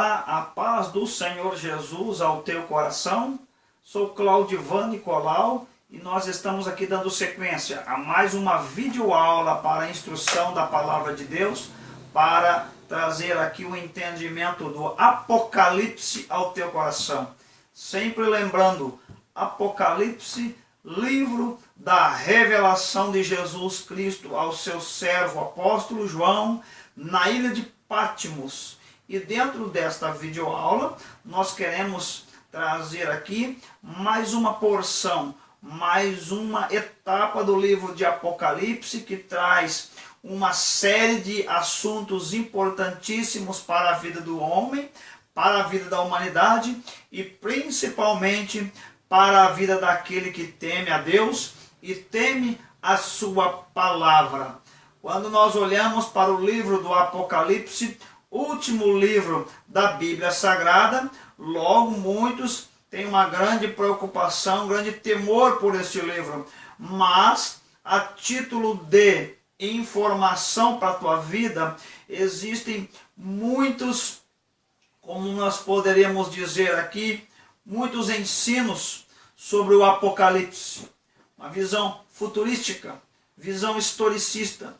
Olá, a paz do Senhor Jesus ao teu coração. Sou Claudivan Nicolau e nós estamos aqui dando sequência a mais uma videoaula para a instrução da Palavra de Deus, para trazer aqui o entendimento do Apocalipse ao teu coração. Sempre lembrando, Apocalipse, livro da revelação de Jesus Cristo ao seu servo apóstolo João, na ilha de Patmos. E dentro desta videoaula, nós queremos trazer aqui mais uma porção, mais uma etapa do livro de Apocalipse, que traz uma série de assuntos importantíssimos para a vida do homem, para a vida da humanidade e principalmente para a vida daquele que teme a Deus e teme a sua palavra. Quando nós olhamos para o livro do Apocalipse, último livro da Bíblia Sagrada, logo muitos têm uma grande preocupação, um grande temor por este livro. Mas, a título de informação para a tua vida, existem muitos, como nós poderíamos dizer aqui, muitos ensinos sobre o Apocalipse. Uma visão futurística, visão historicista.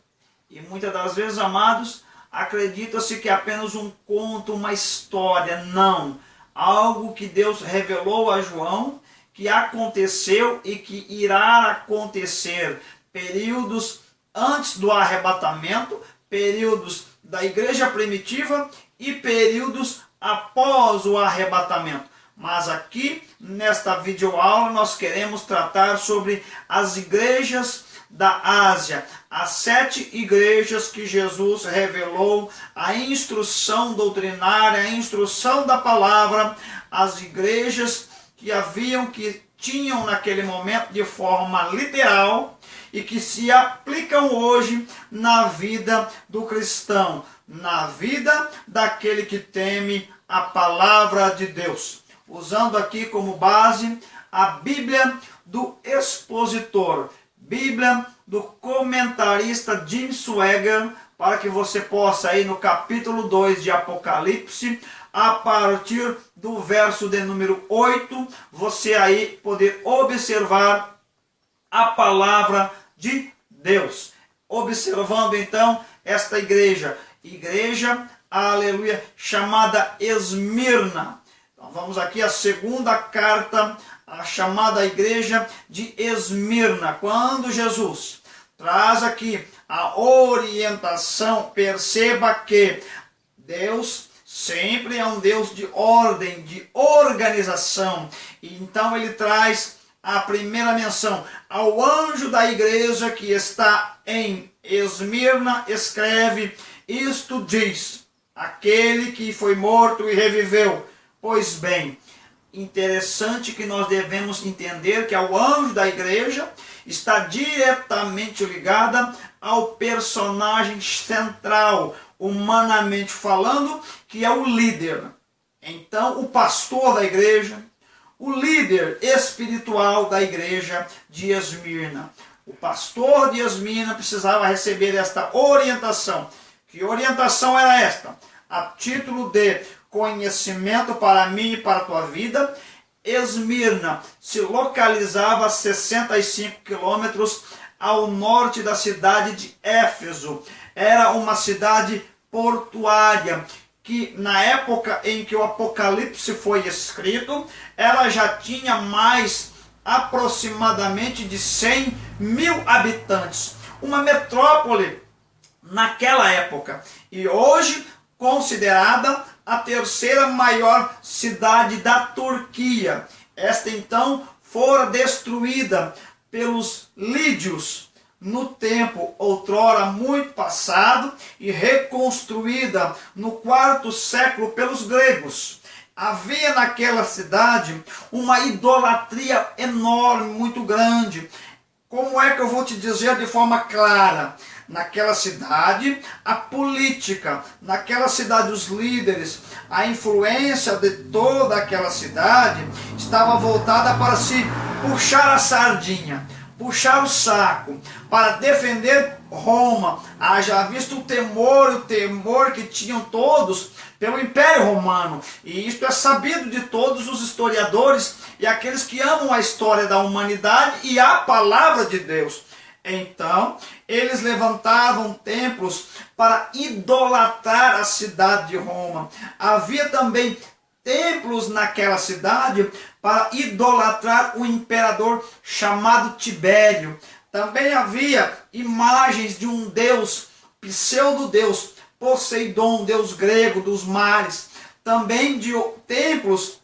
E muitas das vezes, amados, acredita-se que é apenas um conto, uma história. Não. Algo que Deus revelou a João, que aconteceu e que irá acontecer. Períodos antes do arrebatamento, períodos da igreja primitiva e períodos após o arrebatamento. Mas aqui, nesta videoaula, nós queremos tratar sobre as igrejas da Ásia, as 7 igrejas que Jesus revelou a instrução doutrinária, a instrução da palavra, as igrejas que tinham naquele momento de forma literal e que se aplicam hoje na vida do cristão, na vida daquele que teme a palavra de Deus. Usando aqui como base a Bíblia do expositor, Bíblia do comentarista Jim Swagger, para que você possa ir no capítulo 2 de Apocalipse, a partir do verso de número 8, você aí poder observar a palavra de Deus. Observando então esta igreja, aleluia, chamada Esmirna. Então vamos aqui à segunda carta, a chamada igreja de Esmirna. Quando Jesus traz aqui a orientação, perceba que Deus sempre é um Deus de ordem, de organização. E então ele traz a primeira menção ao anjo da igreja que está em Esmirna, escreve: isto diz aquele que foi morto e reviveu. Pois bem, interessante que nós devemos entender que o anjo da igreja está diretamente ligada ao personagem central, humanamente falando, que é o líder. Então, o pastor da igreja, o líder espiritual da igreja de Esmirna. O pastor de Esmirna precisava receber esta orientação. Que orientação era esta? A título de conhecimento para mim e para a tua vida, Esmirna se localizava a 65 quilômetros ao norte da cidade de Éfeso. Era uma cidade portuária que, na época em que o Apocalipse foi escrito, ela já tinha mais aproximadamente de 100 mil habitantes. Uma metrópole naquela época. E hoje considerada a terceira maior cidade da Turquia. Esta então fora destruída pelos lídios no tempo outrora muito passado e reconstruída no 4º século pelos gregos. Havia naquela cidade uma idolatria enorme, muito grande. Como é que eu vou te dizer de forma clara? Naquela cidade, a política, naquela cidade, os líderes, a influência de toda aquela cidade estava voltada para se puxar a sardinha. puxar o saco para defender Roma. Haja visto o temor que tinham todos pelo Império Romano. E isto é sabido de todos os historiadores e aqueles que amam a história da humanidade e a palavra de Deus. Então, eles levantavam templos para idolatrar a cidade de Roma. Havia também templos naquela cidade para idolatrar o imperador chamado Tibério. Também havia imagens de um deus, pseudo-deus, Poseidon, deus grego dos mares. Também de templos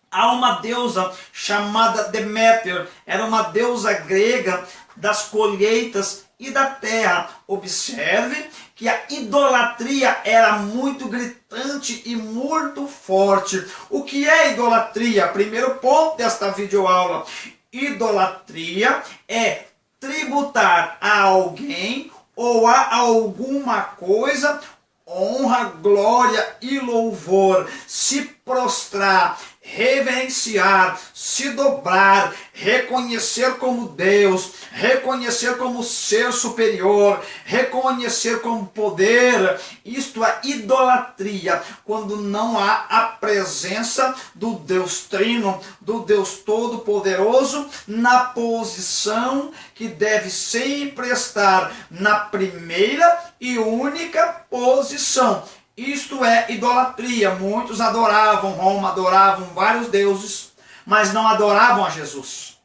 a uma deusa chamada Deméter. Era uma deusa grega das colheitas e da terra. Observe que a idolatria era muito gritante e muito forte. O que é idolatria? Primeiro ponto desta videoaula. Idolatria é tributar a alguém ou a alguma coisa honra, glória e louvor, se prostrar, reverenciar, se dobrar, reconhecer como Deus, reconhecer como ser superior, reconhecer como poder. Isto é idolatria, quando não há a presença do Deus Trino, do Deus Todo-Poderoso, na posição que deve sempre estar, na primeira e única posição. Isto é idolatria. Muitos adoravam Roma, adoravam vários deuses, mas não adoravam a Jesus.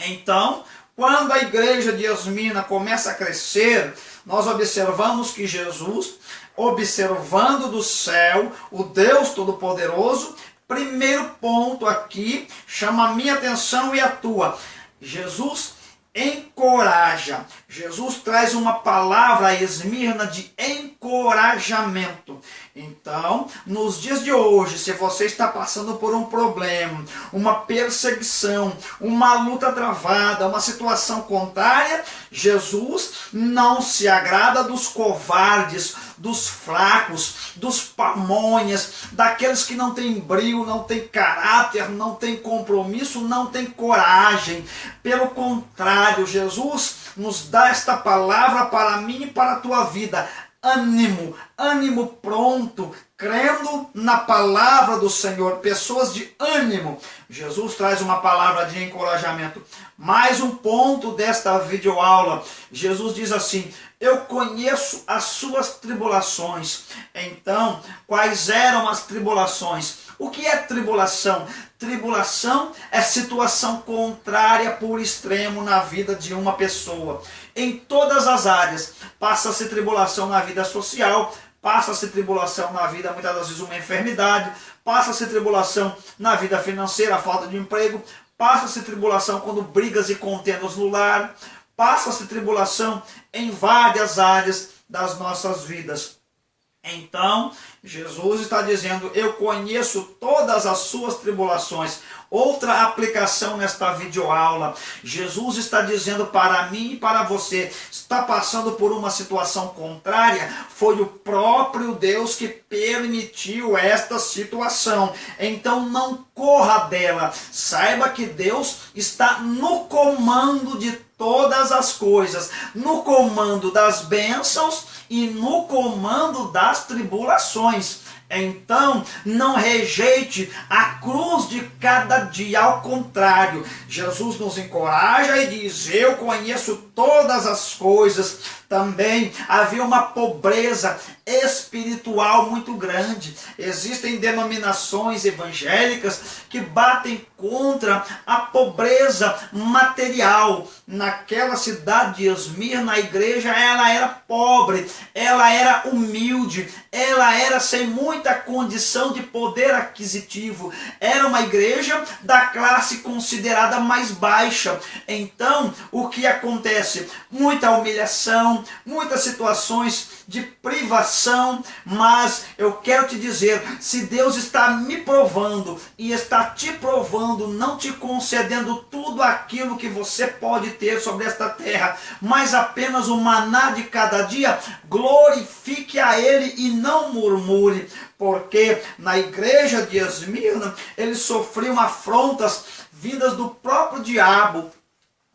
Então, quando a igreja de Esmina começa a crescer, nós observamos que Jesus, observando do céu o Deus Todo-Poderoso, primeiro ponto aqui, chama a minha atenção e a tua. Jesus encoraja. Jesus traz uma palavra a Esmirna de encorajamento. Então, nos dias de hoje, se você está passando por um problema, uma perseguição, uma luta travada, uma situação contrária, Jesus não se agrada dos covardes, dos fracos, dos pamonhas, daqueles que não têm brio, não têm caráter, não têm compromisso, não têm coragem. Pelo contrário, Jesus nos dá esta palavra para mim e para a tua vida. Ânimo, ânimo pronto, crendo na palavra do Senhor, pessoas de ânimo. Jesus traz uma palavra de encorajamento. Mais um ponto desta videoaula. Jesus diz assim: eu conheço as suas tribulações. Então, quais eram as tribulações? O que é tribulação? Tribulação é situação contrária por extremo na vida de uma pessoa. Em todas as áreas. Passa-se tribulação na vida social, passa-se tribulação na vida, muitas das vezes, uma enfermidade, passa-se tribulação na vida financeira, a falta de emprego, passa-se tribulação quando brigas e contendas no lar, passa-se tribulação em várias áreas das nossas vidas. Então, Jesus está dizendo: eu conheço todas as suas tribulações. Outra aplicação nesta videoaula, Jesus está dizendo para mim e para você, está passando por uma situação contrária, foi o próprio Deus que permitiu esta situação. Então não corra dela, saiba que Deus está no comando de todas as coisas, no comando das bênçãos e no comando das tribulações. Então, não rejeite a cruz de cada dia, ao contrário, Jesus nos encoraja e diz: eu conheço todas as coisas. Também havia uma pobreza espiritual muito grande. Existem denominações evangélicas que batem contra a pobreza material. Naquela cidade de Esmirna, a igreja ela era pobre, ela era humilde, ela era sem muita condição de poder aquisitivo. Era uma igreja da classe considerada mais baixa. Então, o que acontece? Muita humilhação, muitas situações de privação, mas eu quero te dizer, se Deus está me provando e está te provando, não te concedendo tudo aquilo que você pode ter sobre esta terra, mas apenas o maná de cada dia, glorifique a Ele e não murmure, porque na igreja de Esmirna eles sofriam afrontas vindas do próprio diabo.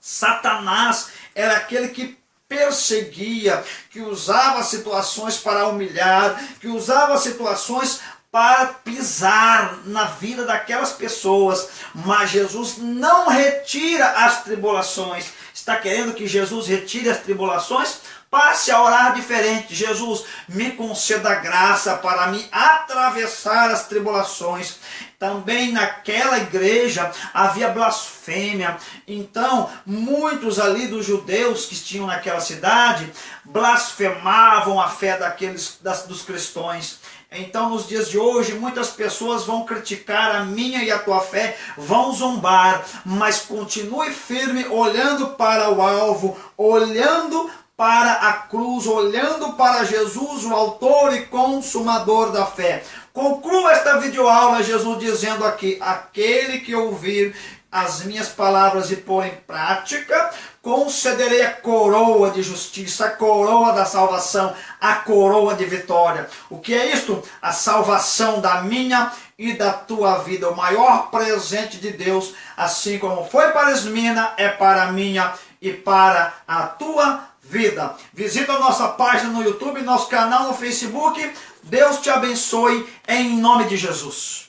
Satanás era aquele que perseguia, que usava situações para humilhar, que usava situações para pisar na vida daquelas pessoas. Mas Jesus não retira as tribulações. Está querendo que Jesus retire as tribulações? Passe a orar diferente. Jesus, me conceda graça para me atravessar as tribulações. Também naquela igreja havia blasfêmia. Então, muitos ali dos judeus que tinham naquela cidade blasfemavam a fé dos cristãos. Então, nos dias de hoje, muitas pessoas vão criticar a minha e a tua fé, vão zombar, mas continue firme, olhando para o alvo, olhando para a cruz, olhando para Jesus, o autor e consumador da fé. Conclua esta videoaula, Jesus dizendo aqui: aquele que ouvir as minhas palavras e pôr em prática, concederei a coroa de justiça, a coroa da salvação, a coroa de vitória. O que é isto? A salvação da minha e da tua vida. O maior presente de Deus, assim como foi para Esmina, é para a minha e para a tua vida. Visita a nossa página no YouTube, nosso canal no Facebook. Deus te abençoe em nome de Jesus.